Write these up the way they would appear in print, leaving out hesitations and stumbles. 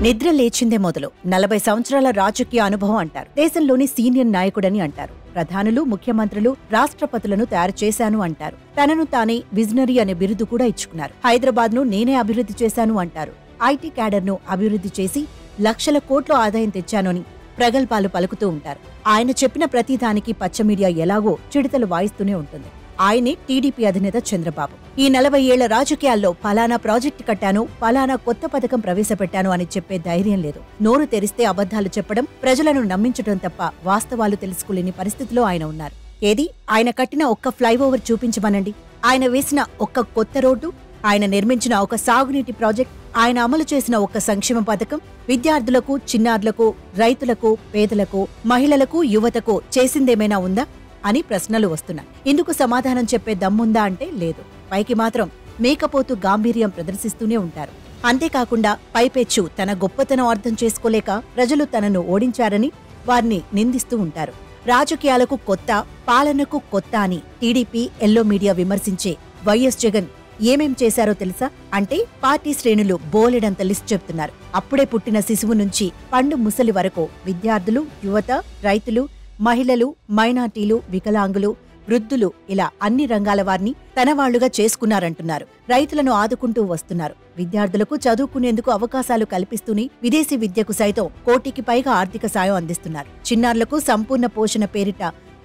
నిద్ర లేచిందే మొదలు 40 సంవత్సరాల రాజకీయ అనుభవం అంటారు. దేశంలోని సీనియర్ నాయకుడని అంటారు. ప్రధానులు, ముఖ్యమంత్రులు, రాష్ట్రపతులను తయారు చేశాను అంటారు. తనను తానే విజనరీ అనే బిరుదు కూడా ఇచ్చుకున్నారు. హైదరాబాద్ను నేనే అభివృద్ధి చేశాను అంటారు. ఐటీ క్యాడర్ను అభివృద్ధి చేసి లక్షల కోట్ల ఆదాయం తెచ్చాను అని ప్రగల్భాలు పలుకుతూ ఉంటారు. ఆయన చెప్పిన ప్రతిదానికి పచ్చ మీడియా ఎలాగో చిడతలు వాయిస్తూనే ఉంటుంది. ఆయనే టీడీపీ అధినేత చంద్రబాబు. ఈ 40 ఏళ్ల రాజకీయాల్లో ఫలానా ప్రాజెక్టు కట్టాను, ఫలానా కొత్త పథకం ప్రవేశపెట్టాను అని చెప్పే ధైర్యం లేదు. నోరు తెరిస్తే అబద్ధాలు చెప్పడం, ప్రజలను నమ్మించడం తప్ప వాస్తవాలు తెలుసుకోలేని పరిస్థితిలో ఆయన ఉన్నారు. ఏది ఆయన కట్టిన ఒక్క ఫ్లైఓవర్ చూపించమనండి, ఆయన వేసిన ఒక్క కొత్త రోడ్డు, ఆయన నిర్మించిన ఒక సాగునీటి ప్రాజెక్ట్, ఆయన అమలు చేసిన ఒక్క సంక్షేమ పథకం, విద్యార్థులకు, చిన్నారులకు, రైతులకు, పేదలకు, మహిళలకు, యువతకు చేసిందేమైనా ఉందా అని ప్రశ్నలు వస్తున్నాయి. ఇందుకు సమాధానం చెప్పే దమ్ముందా అంటే లేదు. పైకి మాత్రం మేకపోతు గాంభీర్యం ప్రదర్శిస్తూనే ఉంటారు. అంతేకాకుండా పైపెచ్చు తన గొప్పతనం అర్థం చేసుకోలేక ప్రజలు తనను ఓడించారని వారిని నిందిస్తూ ఉంటారు. రాజకీయాలకు కొత్త, పాలనకు కొత్త అని టీడీపీ ఎల్లో మీడియా విమర్శించే వైఎస్ జగన్ ఏమేం చేశారో తెలుసా అంటే పార్టీ శ్రేణులు బోలెడంత లిస్ట్ చెప్తున్నారు. అప్పుడే పుట్టిన శిశువు నుంచి పండు ముసలి వరకు విద్యార్థులు, యువత, రైతులు, మహిళలు, మైనార్టీలు, వికలాంగులు, వృద్ధులు ఇలా అన్ని రంగాల వారిని తన వాళ్లుగా చేసుకున్నారంటున్నారు. రైతులను ఆదుకుంటూ వస్తున్నారు. విద్యార్థులకు చదువుకునేందుకు అవకాశాలు కల్పిస్తూనే విదేశీ విద్యకు సైతం 1 కోటికి పైగా ఆర్థిక సాయం అందిస్తున్నారు. చిన్నారులకు సంపూర్ణ పోషణ పేరిట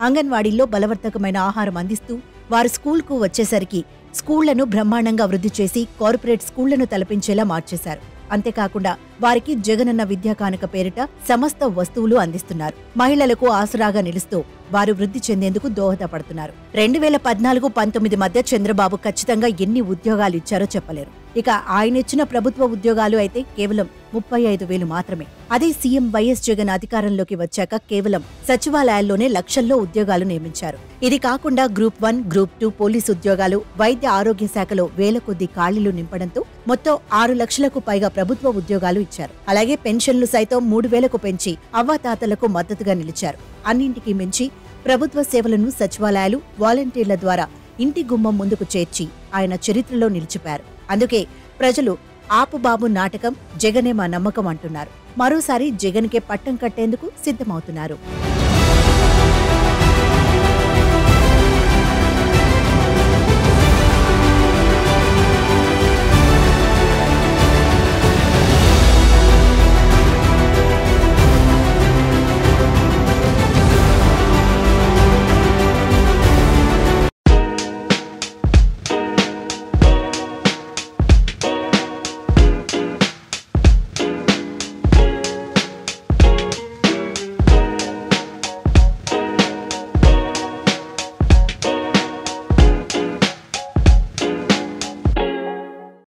అంగన్వాడీల్లో బలవర్ధకమైన ఆహారం అందిస్తూ వారు స్కూల్కు వచ్చేసరికి స్కూళ్లను బ్రహ్మాండంగా వృద్ధి చేసి కార్పొరేట్ స్కూళ్లను తలపించేలా మార్చేశారు. అంతేకాకుండా వారికి జగనన్న విద్యా కానుక పేరిట సమస్త వస్తువులు అందిస్తున్నారు. మహిళలకు ఆసరాగా నిలుస్తూ వారు వృద్ధి చెందేందుకు దోహదపడుతున్నారు. 2014-19 మధ్య చంద్రబాబు ఖచ్చితంగా ఎన్ని ఉద్యోగాలు ఇచ్చారో చెప్పలేరు. ఇక ఆయనిచ్చిన ప్రభుత్వ ఉద్యోగాలు అయితే కేవలం 35,000 మాత్రమే. అదే సీఎం వైఎస్ జగన్ అధికారంలోకి వచ్చాక కేవలం సచివాలయాల్లోనే లక్షల్లో ఉద్యోగాలు నియమించారు. ఇది కాకుండా గ్రూప్ 1, గ్రూప్ 2 పోలీసు ఉద్యోగాలు, వైద్య ఆరోగ్య శాఖలో వేల కొద్ది ఖాళీలు నింపడంతో మొత్తం 6 లక్షలకు పైగా ప్రభుత్వ ఉద్యోగాలు ఇచ్చారు. అలాగే పెన్షన్లు సైతం 3,000కు పెంచి అవ్వాతాతలకు మద్దతుగా నిలిచారు. అన్నింటికీ మించి ప్రభుత్వ సేవలను సచివాలయాలు, వాలంటీర్ల ద్వారా ఇంటి గుమ్మం ముందుకు చేర్చి ఆయన చరిత్రలో నిలిచిపారు. అందుకే ప్రజలు ఆపుబాబు నాటకం, జగనే మా నమ్మకం అంటున్నారు. మరోసారి జగన్కే పట్టం కట్టేందుకు సిద్ధమవుతున్నారు.